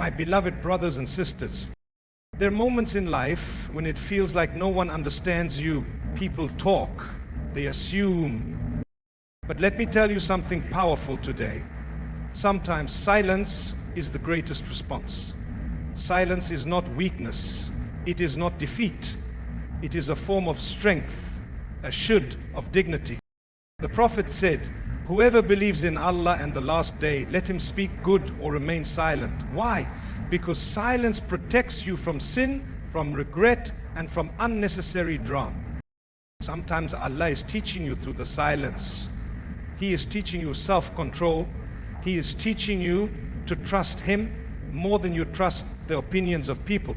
My beloved brothers and sisters, there are moments in life when it feels like no one understands you. People talk, they assume. But let me tell you something powerful today. Sometimes silence is the greatest response. Silence is not weakness. It is not defeat. It is a form of strength, a should of dignity. The Prophet said, whoever believes in Allah and the last day, let him speak good or remain silent. Why? Because silence protects you from sin, from regret, and from unnecessary drama. Sometimes Allah is teaching you through the silence. He is teaching you self-control. He is teaching you to trust Him more than you trust the opinions of people.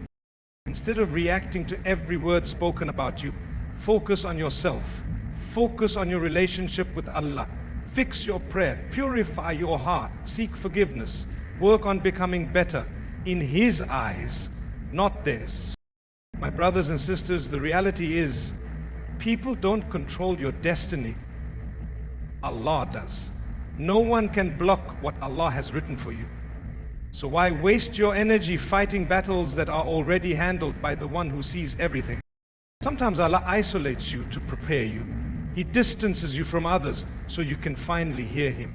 Instead of reacting to every word spoken about you, focus on yourself. Focus on your relationship with Allah. Fix your prayer, purify your heart, seek forgiveness, work on becoming better in His eyes, not theirs. My brothers and sisters, the reality is, people don't control your destiny. Allah does. No one can block what Allah has written for you. So why waste your energy fighting battles that are already handled by the one who sees everything? Sometimes Allah isolates you to prepare you. He distances you from others so you can finally hear Him.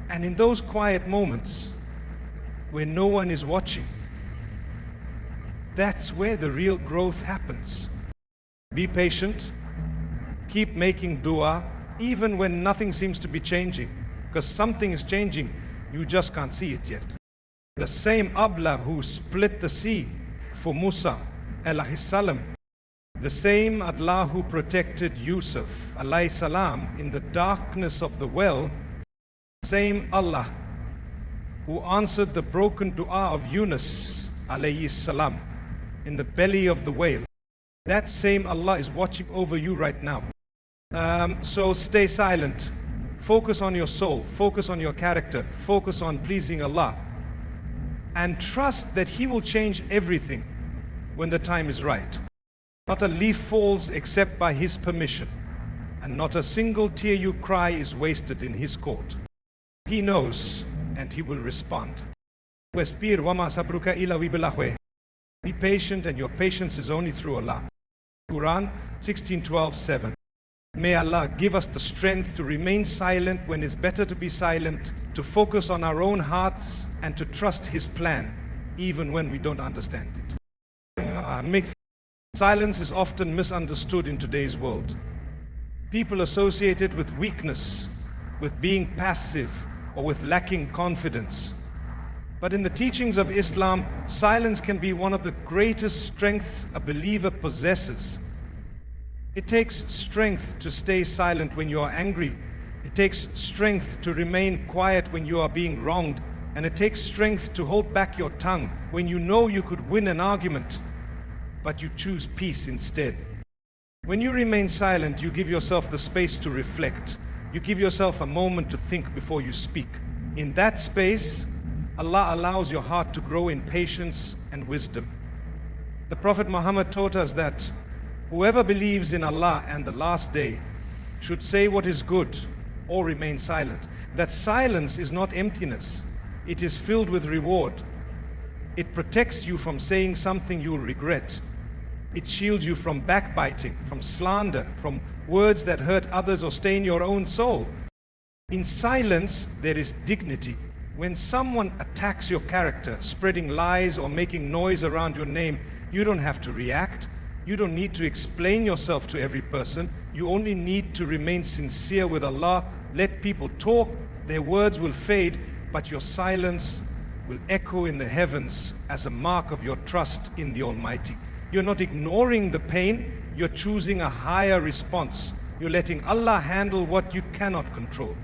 And in those quiet moments where no one is watching, that's where the real growth happens. Be patient, keep making du'a, even when nothing seems to be changing, because something is changing, you just can't see it yet. The same Allāh who split the sea for Musa alayhi salam, the same Allah who protected Yusuf alayhi salam in the darkness of the well, same Allah who answered the broken du'a of Yunus alayhi salam in the belly of the whale, that same Allah is watching over you right now. So stay silent, focus on your soul, focus on your character, focus on pleasing Allah, and trust that He will change everything when the time is right. Not a leaf falls except by His permission, and not a single tear you cry is wasted in His court. He knows, and He will respond. Be patient, and your patience is only through Allah. Quran 16:12-7. May Allah give us the strength to remain silent when it's better to be silent, to focus on our own hearts, and to trust His plan, even when we don't understand it. Silence is often misunderstood in today's world. People associate it with weakness, with being passive, or with lacking confidence. But in the teachings of Islam, silence can be one of the greatest strengths a believer possesses. It takes strength to stay silent when you are angry. It takes strength to remain quiet when you are being wronged. And it takes strength to hold back your tongue when you know you could win an argument, but you choose peace instead. When you remain silent, you give yourself the space to reflect. You give yourself a moment to think before you speak. In that space, Allah allows your heart to grow in patience and wisdom. The Prophet Muhammad taught us that whoever believes in Allah and the last day should say what is good or remain silent. That silence is not emptiness. It is filled with reward. It protects you from saying something you will regret. It shields you from backbiting, from slander, from words that hurt others or stain your own soul. In silence, there is dignity. When someone attacks your character, spreading lies or making noise around your name, you don't have to react. You don't need to explain yourself to every person. You only need to remain sincere with Allah. Let people talk, their words will fade, but your silence will echo in the heavens as a mark of your trust in the Almighty. You're not ignoring the pain, you're choosing a higher response. You're letting Allah handle what you cannot control.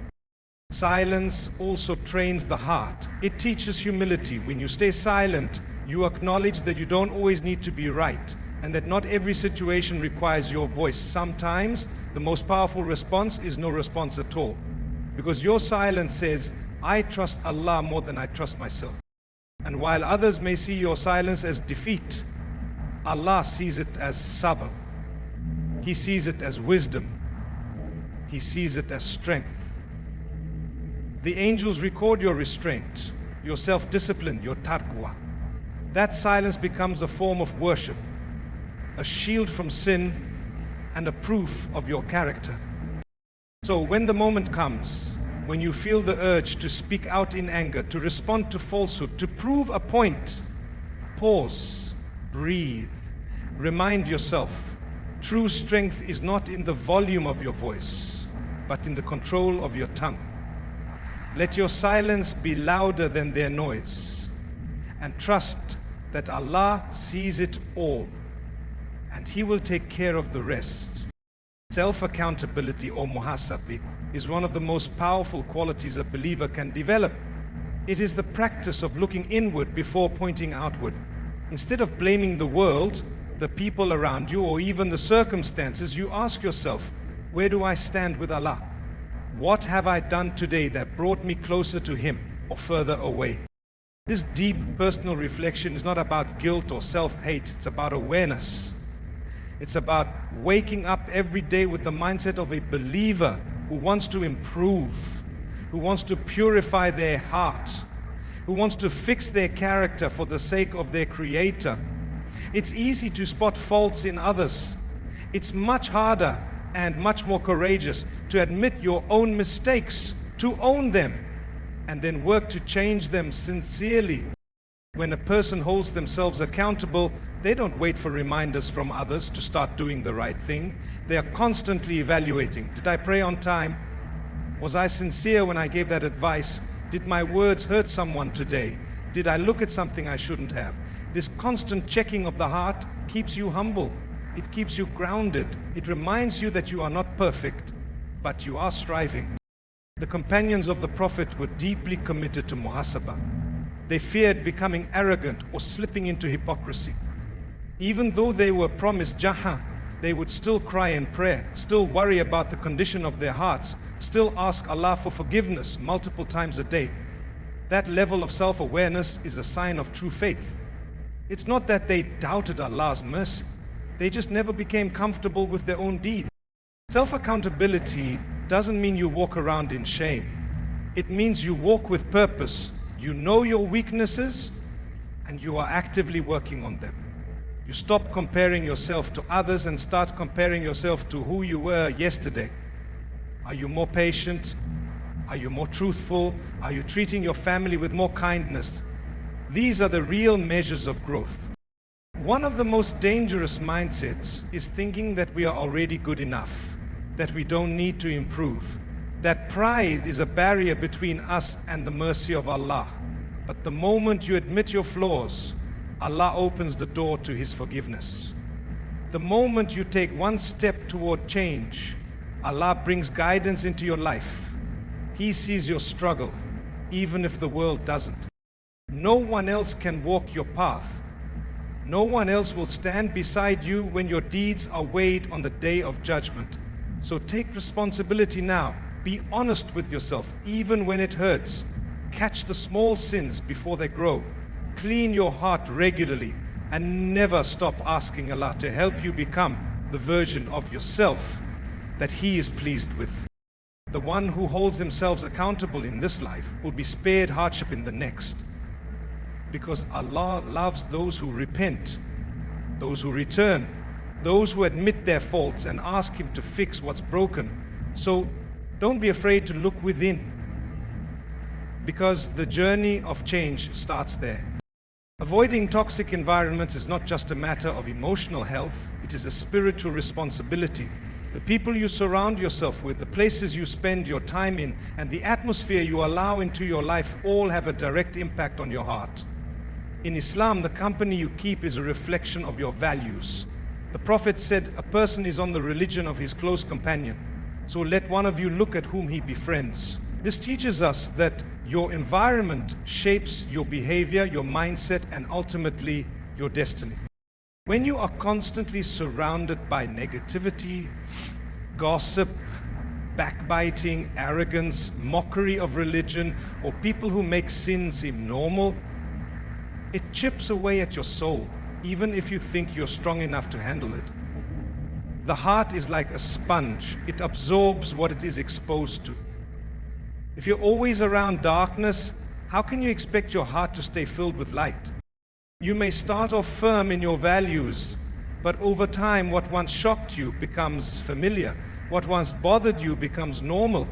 Silence also trains the heart. It teaches humility. When you stay silent, you acknowledge that you don't always need to be right, and that not every situation requires your voice. Sometimes the most powerful response is no response at all, because your silence says, I trust Allah more than I trust myself. And while others may see your silence as defeat, Allah sees it as sabr. He sees it as wisdom. He sees it as strength. The angels record your restraint. your self-discipline, your taqwa. That silence becomes a form of worship, a shield from sin, and a proof of your character. So when the moment comes, when you feel the urge to speak out in anger, to respond to falsehood, to prove a point, pause, breathe, remind yourself, true strength is not in the volume of your voice, but in the control of your tongue. Let your silence be louder than their noise, and trust that Allah sees it all, and He will take care of the rest. Self-accountability, or Muhāsabah, is one of the most powerful qualities a believer can develop. It is the practice of looking inward before pointing outward. Instead of blaming the world, the people around you, or even the circumstances, you ask yourself, where do I stand with Allah? What have I done today that brought me closer to Him or further away? This deep personal reflection is not about guilt or self-hate. It's about awareness. It's about waking up every day with the mindset of a believer who wants to improve, who wants to purify their heart, who wants to fix their character for the sake of their Creator. It's easy to spot faults in others. It's much harder and much more courageous to admit your own mistakes, to own them, and then work to change them sincerely. When a person holds themselves accountable, they don't wait for reminders from others to start doing the right thing. They are constantly evaluating. Did I pray on time? Was I sincere when I gave that advice? Did my words hurt someone today? Did I look at something I shouldn't have? This constant checking of the heart keeps you humble. It keeps you grounded. It reminds you that you are not perfect, but you are striving. The companions of the Prophet were deeply committed to Muhāsabah. They feared becoming arrogant or slipping into hypocrisy. Even though they were promised Jannah, they would still cry in prayer, still worry about the condition of their hearts, still ask Allah for forgiveness multiple times a day. That level of self-awareness is a sign of true faith. It's not that they doubted Allah's mercy. They just never became comfortable with their own deeds. Self-accountability doesn't mean you walk around in shame. It means you walk with purpose. You know your weaknesses and you are actively working on them. You stop comparing yourself to others and start comparing yourself to who you were yesterday. Are you more patient? Are you more truthful? Are you treating your family with more kindness? These are the real measures of growth. One of the most dangerous mindsets is thinking that we are already good enough, that we don't need to improve, that pride is a barrier between us and the mercy of Allah. But the moment you admit your flaws, Allah opens the door to His forgiveness. The moment you take one step toward change, Allah brings guidance into your life. He sees your struggle, even if the world doesn't. No one else can walk your path. No one else will stand beside you when your deeds are weighed on the day of judgment. So take responsibility now. Be honest with yourself, even when it hurts. Catch the small sins before they grow. Clean your heart regularly and never stop asking Allah to help you become the version of yourself that He is pleased with. The one who holds themselves accountable in this life will be spared hardship in the next. Because Allah loves those who repent, those who return, those who admit their faults and ask Him to fix what's broken. So don't be afraid to look within, because the journey of change starts there. Avoiding toxic environments is not just a matter of emotional health, it is a spiritual responsibility. The people you surround yourself with, the places you spend your time in, and the atmosphere you allow into your life all have a direct impact on your heart. In Islam, the company you keep is a reflection of your values. The Prophet said, a person is on the religion of his close companion. So let one of you look at whom he befriends. This teaches us that your environment shapes your behavior, your mindset, and ultimately your destiny. When you are constantly surrounded by negativity, gossip, backbiting, arrogance, mockery of religion, or people who make sin seem normal, it chips away at your soul, even if you think you're strong enough to handle it. The heart is like a sponge. It absorbs what it is exposed to. If you're always around darkness, how can you expect your heart to stay filled with light? You may start off firm in your values, but over time what once shocked you becomes familiar. What once bothered you becomes normal.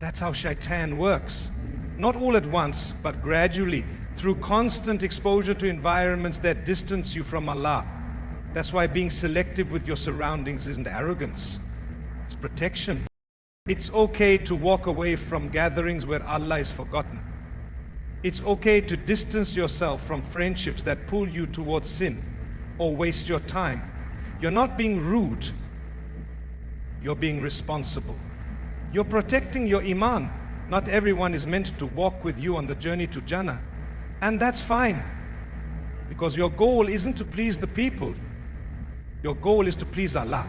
That's how shaitan works. Not all at once, but gradually, through constant exposure to environments that distance you from Allah. That's why being selective with your surroundings isn't arrogance. It's protection. It's okay to walk away from gatherings where Allah is forgotten. It's okay to distance yourself from friendships that pull you towards sin or waste your time. You're not being rude. You're being responsible. You're protecting your iman. Not everyone is meant to walk with you on the journey to Jannah. And that's fine. Because your goal isn't to please the people. Your goal is to please Allah.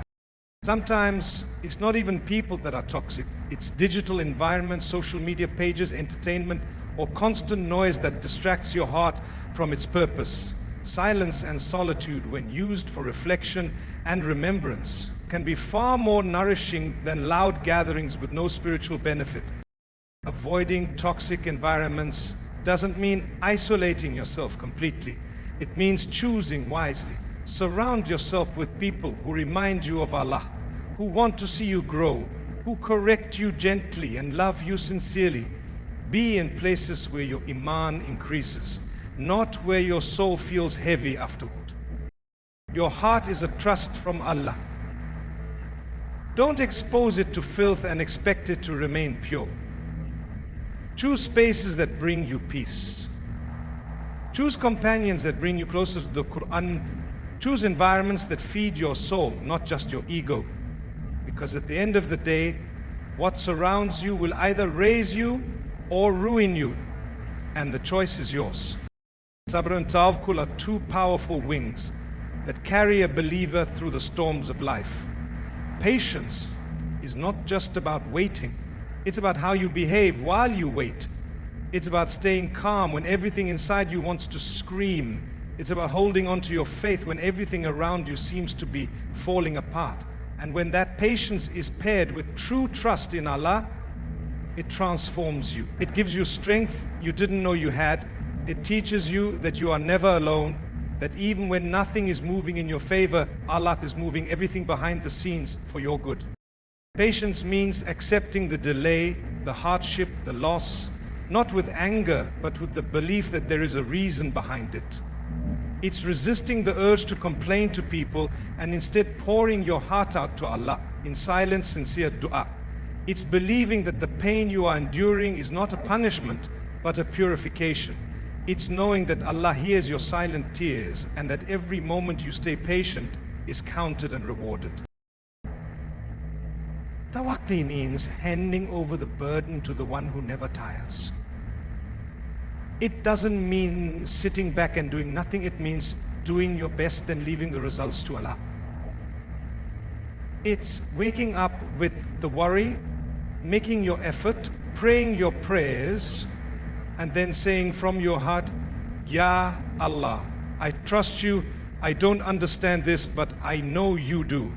Sometimes it's not even people that are toxic. It's digital environments, social media pages, entertainment, or constant noise that distracts your heart from its purpose. Silence and solitude, when used for reflection and remembrance, can be far more nourishing than loud gatherings with no spiritual benefit. Avoiding toxic environments doesn't mean isolating yourself completely. It means choosing wisely. Surround yourself with people who remind you of Allah, who want to see you grow, who correct you gently and love you sincerely. Be in places where your iman increases, not where your soul feels heavy afterward. Your heart is a trust from Allah. Don't expose it to filth and expect it to remain pure. Choose spaces that bring you peace. Choose companions that bring you closer to the Quran. Choose environments that feed your soul, not just your ego. Because at the end of the day, what surrounds you will either raise you or ruin you, and the choice is yours. Sabr and Tawakkul are two powerful wings that carry a believer through the storms of life. Patience is not just about waiting. It's about how you behave while you wait. It's about staying calm when everything inside you wants to scream. It's about holding on to your faith when everything around you seems to be falling apart. And when that patience is paired with true trust in Allah, it transforms you. It gives you strength you didn't know you had. It teaches you that you are never alone, that even when nothing is moving in your favor, Allah is moving everything behind the scenes for your good. Patience means accepting the delay, the hardship, the loss, not with anger, but with the belief that there is a reason behind it. It's resisting the urge to complain to people and instead pouring your heart out to Allah in silent, sincere du'a. It's believing that the pain you are enduring is not a punishment, but a purification. It's knowing that Allah hears your silent tears and that every moment you stay patient is counted and rewarded. Tawakkul means handing over the burden to the one who never tires. It doesn't mean sitting back and doing nothing. It means doing your best and leaving the results to Allah. It's waking up with the worry, making your effort, praying your prayers, and then saying from your heart, Ya Allah, I trust you. I don't understand this, but I know you do.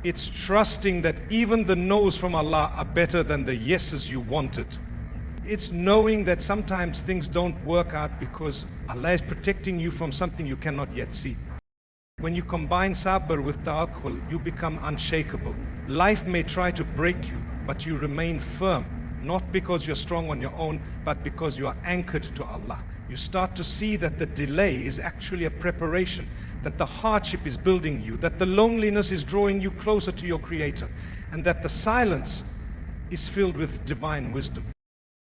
It's trusting that even the no's from Allah are better than the yeses you wanted. It's knowing that sometimes things don't work out because Allah is protecting you from something you cannot yet see. When you combine Sabr with Tawakkul, you become unshakable. Life may try to break you, but you remain firm, not because you're strong on your own, but because you are anchored to Allah. You start to see that the delay is actually a preparation, that the hardship is building you, that the loneliness is drawing you closer to your Creator, and that the silence is filled with divine wisdom.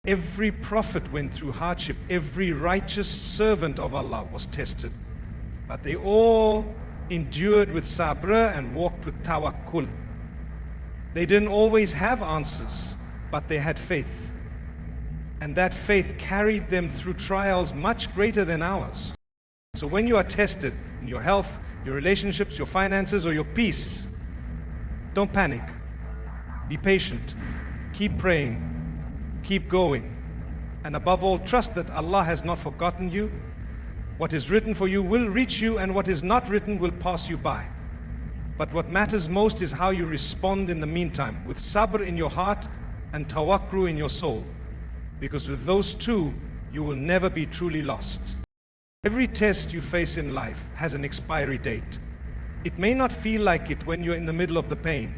Every prophet went through hardship. Every righteous servant of Allah was tested. But they all endured with Sabr and walked with Tawakkul. They didn't always have answers, but they had faith. And that faith carried them through trials much greater than ours. So when you are tested in your health, your relationships, your finances, or your peace, don't panic. Be patient. Keep praying. Keep going. And above all, trust that Allah has not forgotten you. What is written for you will reach you, and what is not written will pass you by. But what matters most is how you respond in the meantime, with sabr in your heart and tawakkul in your soul. Because with those two, you will never be truly lost. Every test you face in life has an expiry date. It may not feel like it when you're in the middle of the pain,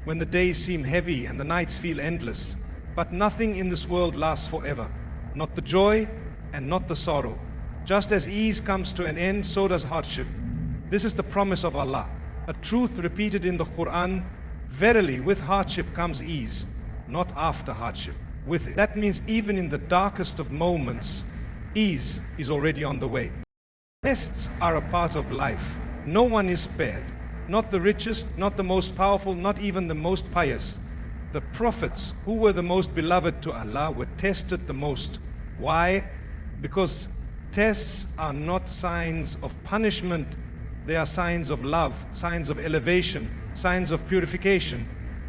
when the days seem heavy and the nights feel endless, but nothing in this world lasts forever. Not the joy and not the sorrow. Just as ease comes to an end, so does hardship. This is the promise of Allah, a truth repeated in the Quran. Verily, with hardship comes ease, not after hardship. With it. That means even in the darkest of moments, ease is already on the way. Tests are a part of life. No one is spared. Not the richest, not the most powerful, not even the most pious. The prophets, who were the most beloved to Allah, were tested the most. Why? Because tests are not signs of punishment. They are signs of love, signs of elevation, signs of purification.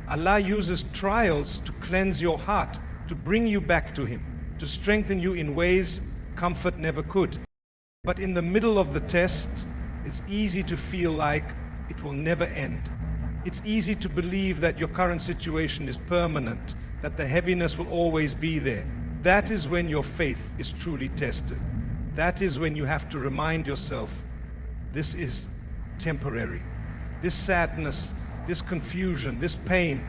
Allah uses trials to cleanse your heart, to bring you back to Him, to strengthen you in ways comfort never could. But in the middle of the test, it's easy to feel like it will never end. It's easy to believe that your current situation is permanent, that the heaviness will always be there. That is when your faith is truly tested. That is when you have to remind yourself, this is temporary. This sadness, this confusion, this pain,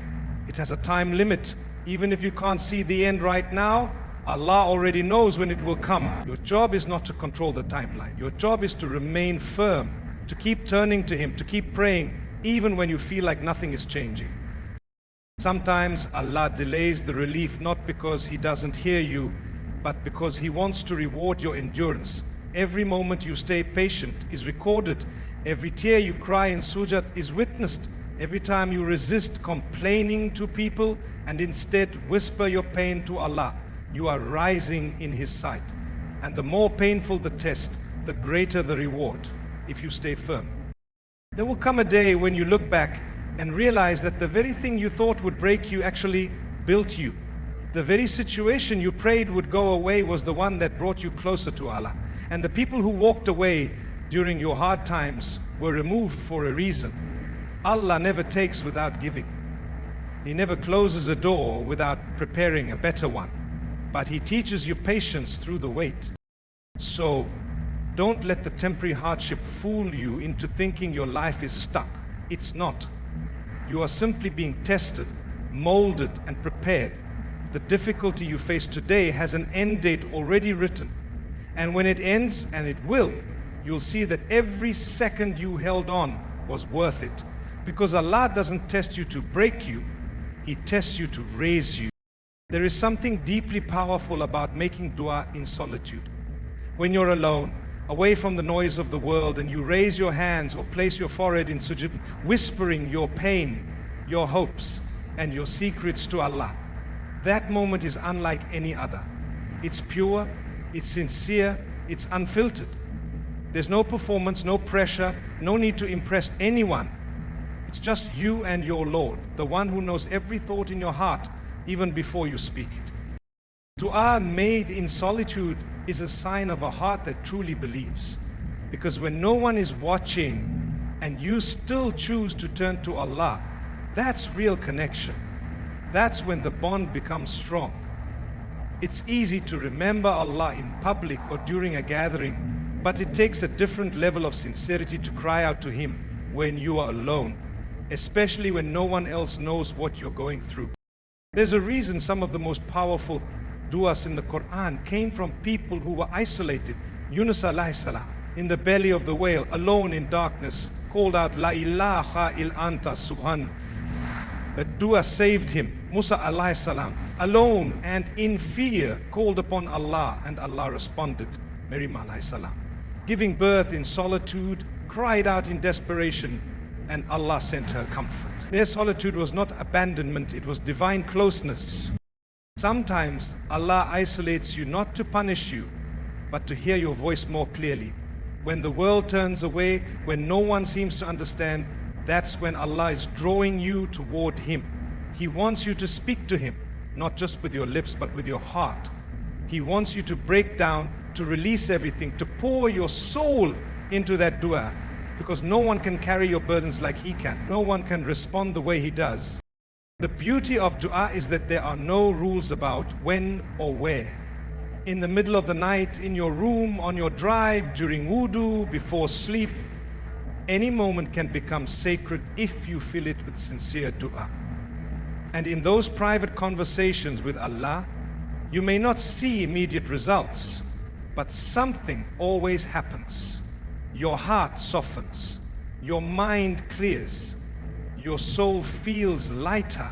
it has a time limit. Even if you can't see the end right now, Allah already knows when it will come. Your job is not to control the timeline. Your job is to remain firm, to keep turning to Him, to keep praying, even when you feel like nothing is changing. Sometimes Allah delays the relief not because He doesn't hear you, but because He wants to reward your endurance. Every moment you stay patient is recorded. Every tear you cry in sujud is witnessed. Every time you resist complaining to people and instead whisper your pain to Allah, you are rising in His sight. And the more painful the test, the greater the reward if you stay firm. There will come a day when you look back and realize that the very thing you thought would break you actually built you. The very situation you prayed would go away was the one that brought you closer to Allah. And the people who walked away during your hard times were removed for a reason. Allah never takes without giving. He never closes a door without preparing a better one. But He teaches you patience through the wait. So don't let the temporary hardship fool you into thinking your life is stuck. It's not. You are simply being tested, molded, and prepared. The difficulty you face today has an end date already written. And when it ends, and it will, you'll see that every second you held on was worth it. Because Allah doesn't test you to break you, He tests you to raise you. There is something deeply powerful about making du'a in solitude. When you're alone, away from the noise of the world, and you raise your hands or place your forehead in sujud, whispering your pain, your hopes, and your secrets to Allah. That moment is unlike any other. It's pure, it's sincere, it's unfiltered. There's no performance, no pressure, no need to impress anyone. It's just you and your Lord, the one who knows every thought in your heart, even before you speak it. Du'a made in solitude is a sign of a heart that truly believes. Because when no one is watching and you still choose to turn to Allah, that's real connection. That's when the bond becomes strong. It's easy to remember Allah in public or during a gathering, but it takes a different level of sincerity to cry out to Him when you are alone, especially when no one else knows what you're going through. There's a reason some of the most powerful du'as in the Quran came from people who were isolated. Yunus alayhi salam, in the belly of the whale, alone in darkness, called out, La ilaha il anta subhan. That du'a saved him. Musa alayhi salam, alone and in fear, called upon Allah, and Allah responded. Maryam alayhi salam, giving birth in solitude, cried out in desperation, and Allah sent her comfort. Their solitude was not abandonment, it was divine closeness. Sometimes Allah isolates you not to punish you, but to hear your voice more clearly. When the world turns away, when no one seems to understand, that's when Allah is drawing you toward Him. He wants you to speak to Him, not just with your lips, but with your heart. He wants you to break down, to release everything, to pour your soul into that du'a, because no one can carry your burdens like He can. No one can respond the way He does. The beauty of du'a is that there are no rules about when or where. In the middle of the night, in your room, on your drive, during wudu, before sleep, any moment can become sacred if you fill it with sincere du'a. And in those private conversations with Allah, you may not see immediate results, but something always happens. Your heart softens, your mind clears, your soul feels lighter,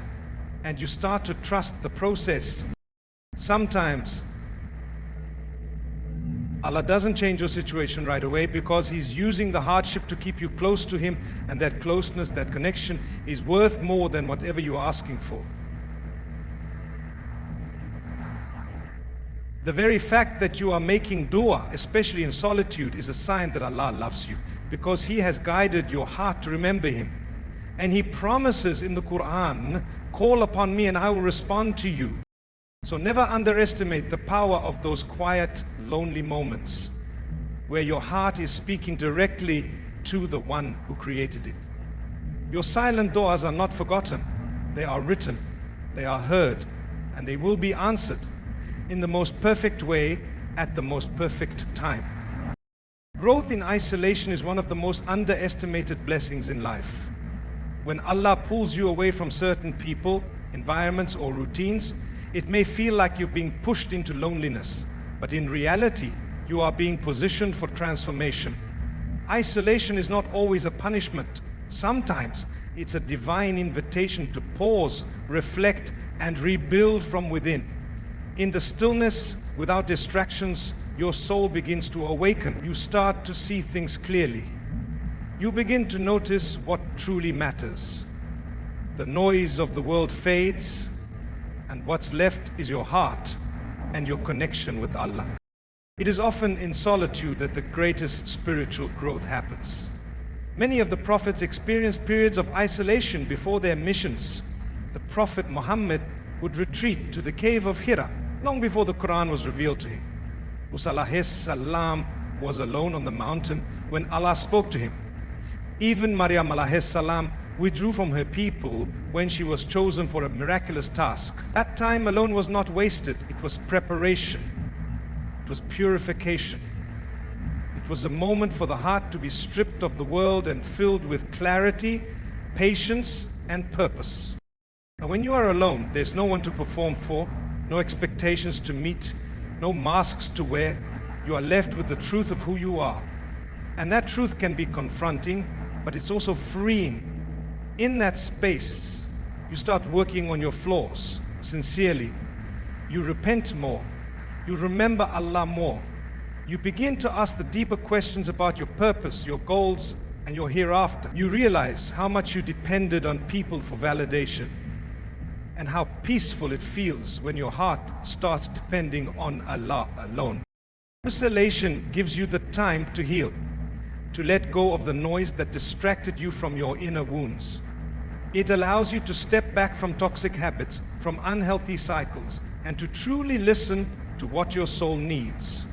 and you start to trust the process. Sometimes Allah doesn't change your situation right away because He's using the hardship to keep you close to Him, and that closeness, that connection is worth more than whatever you're asking for. The very fact that you are making du'a, especially in solitude, is a sign that Allah loves you, because He has guided your heart to remember Him. And He promises in the Quran, call upon me and I will respond to you. So never underestimate the power of those quiet, lonely moments where your heart is speaking directly to the one who created it. Your silent du'as are not forgotten. They are written, they are heard, and they will be answered in the most perfect way at the most perfect time. Growth in isolation is one of the most underestimated blessings in life. When Allah pulls you away from certain people, environments, or routines, it may feel like you're being pushed into loneliness, but in reality, you are being positioned for transformation. Isolation is not always a punishment. Sometimes it's a divine invitation to pause, reflect, and rebuild from within. In the stillness, without distractions, your soul begins to awaken. You start to see things clearly. You begin to notice what truly matters. The noise of the world fades, and what's left is your heart and your connection with Allah. It is often in solitude that the greatest spiritual growth happens. Many of the prophets experienced periods of isolation before their missions. The Prophet Muhammad would retreat to the cave of Hira long before the Quran was revealed to him. Musa alayhi salam was alone on the mountain when Allah spoke to him. Even Maryam alayhi salam withdrew from her people when she was chosen for a miraculous task. That time alone was not wasted. It was preparation. It was purification. It was a moment for the heart to be stripped of the world and filled with clarity, patience, and purpose. Now, when you are alone, there's no one to perform for, no expectations to meet, no masks to wear. You are left with the truth of who you are. And that truth can be confronting, but it's also freeing. In that space, you start working on your flaws sincerely. You repent more. You remember Allah more. You begin to ask the deeper questions about your purpose, your goals, and your hereafter. You realize how much you depended on people for validation, and how peaceful it feels when your heart starts depending on Allah alone. Isolation gives you the time to heal, to let go of the noise that distracted you from your inner wounds. It allows you to step back from toxic habits, from unhealthy cycles, and to truly listen to what your soul needs.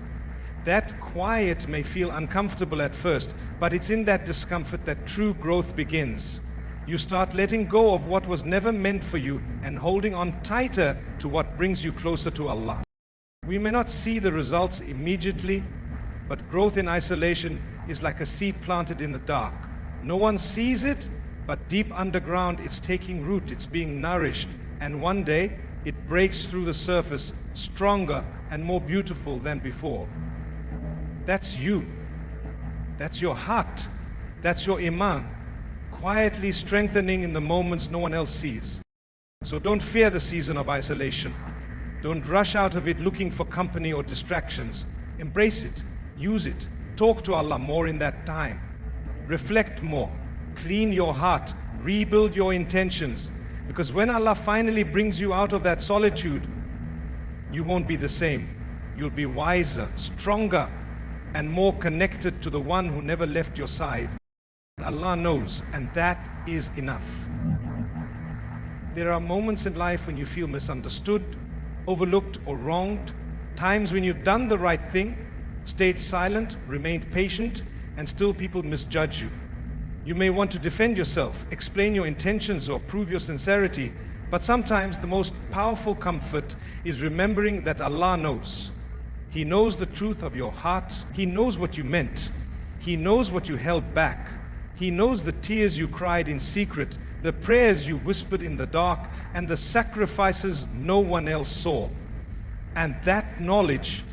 That quiet may feel uncomfortable at first, but it's in that discomfort that true growth begins. You start letting go of what was never meant for you and holding on tighter to what brings you closer to Allah. We may not see the results immediately, but growth in isolation is like a seed planted in the dark. No one sees it, but deep underground it's taking root, it's being nourished, and one day it breaks through the surface stronger and more beautiful than before. That's you. That's your heart. That's your iman, quietly strengthening in the moments no one else sees. So don't fear the season of isolation. Don't rush out of it looking for company or distractions. Embrace it, use it, talk to Allah more in that time. Reflect more, clean your heart, rebuild your intentions. Because when Allah finally brings you out of that solitude, you won't be the same. You'll be wiser, stronger, and more connected to the one who never left your side. Allah knows, and that is enough. There are moments in life when you feel misunderstood, overlooked, or wronged. Times when you've done the right thing, stayed silent, remained patient, and still people misjudge you. You may want to defend yourself, explain your intentions, or prove your sincerity, But sometimes the most powerful comfort is remembering that Allah knows. He knows the truth of your heart. He knows what you meant. He knows what you held back. He knows the tears you cried in secret, the prayers you whispered in the dark, and the sacrifices no one else saw. And that knowledge,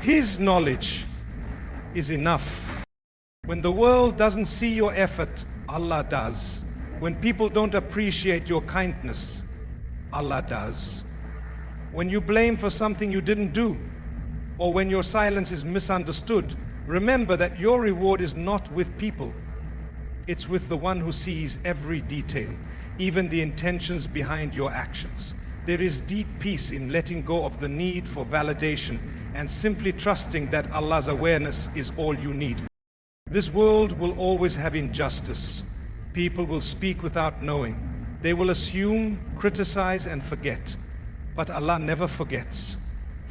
His knowledge, is enough. When the world doesn't see your effort, Allah does. When people don't appreciate your kindness, Allah does. When you blame for something you didn't do, or when your silence is misunderstood, remember that your reward is not with people. It's with the one who sees every detail, even the intentions behind your actions. There is deep peace in letting go of the need for validation and simply trusting that Allah's awareness is all you need. This world will always have injustice. People will speak without knowing. They will assume, criticize, and forget. But Allah never forgets.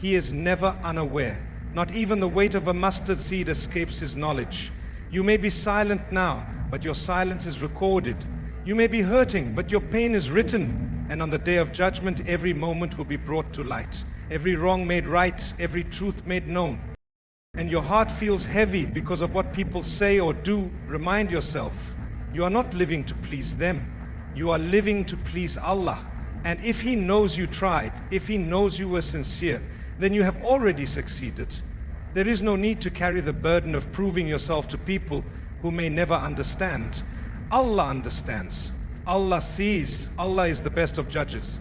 He is never unaware. Not even the weight of a mustard seed escapes His knowledge. You may be silent now, but your silence is recorded. You may be hurting, but your pain is written. And on the day of judgment, every moment will be brought to light. Every wrong made right, every truth made known. And your heart feels heavy because of what people say or do, remind yourself, you are not living to please them. You are living to please Allah. And if He knows you tried, if He knows you were sincere, then you have already succeeded. There is no need to carry the burden of proving yourself to people who may never understand. Allah understands. Allah sees. Allah is the best of judges.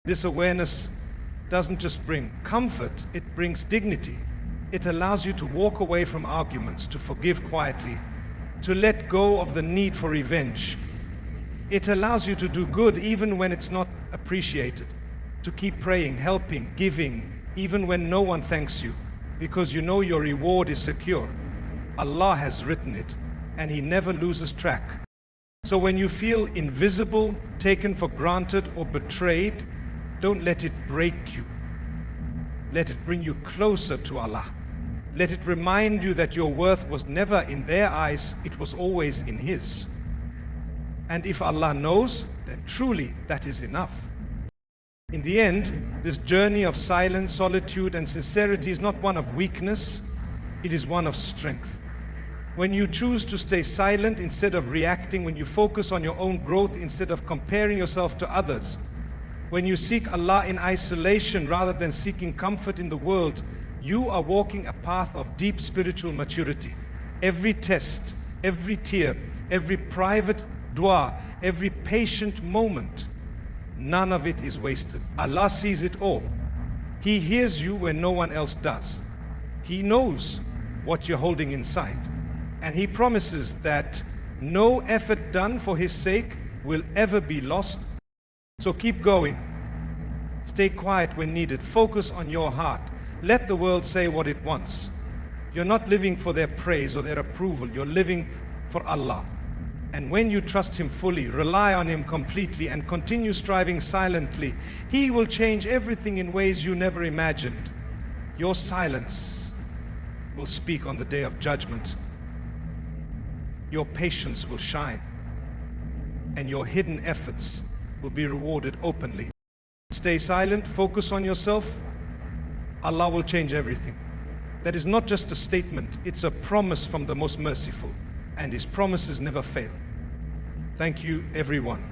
This awareness doesn't just bring comfort, it brings dignity. It allows you to walk away from arguments, to forgive quietly, to let go of the need for revenge. It allows you to do good even when it's not appreciated, to keep praying, helping, giving, even when no one thanks you, because you know your reward is secure. Allah has written it, and He never loses track. So when you feel invisible, taken for granted, or betrayed, don't let it break you. Let it bring you closer to Allah. Let it remind you that your worth was never in their eyes, it was always in His. And if Allah knows, then truly that is enough. In the end, this journey of silence, solitude, and sincerity is not one of weakness, it is one of strength. When you choose to stay silent instead of reacting, when you focus on your own growth instead of comparing yourself to others, when you seek Allah in isolation rather than seeking comfort in the world, you are walking a path of deep spiritual maturity. Every test, every tear, every private du'a, every patient moment, none of it is wasted. Allah sees it all. He hears you when no one else does. He knows what you're holding inside. And He promises that no effort done for His sake will ever be lost. So keep going. Stay quiet when needed. Focus on your heart. Let the world say what it wants. You're not living for their praise or their approval. You're living for Allah. And when you trust Him fully, rely on Him completely, and continue striving silently, He will change everything in ways you never imagined. Your silence will speak on the day of judgment. Your patience will shine, and your hidden efforts will be rewarded openly. Stay silent, focus on yourself. Allah will change everything. That is not just a statement, it's a promise from the Most Merciful, and His promises never fail. Thank you, everyone.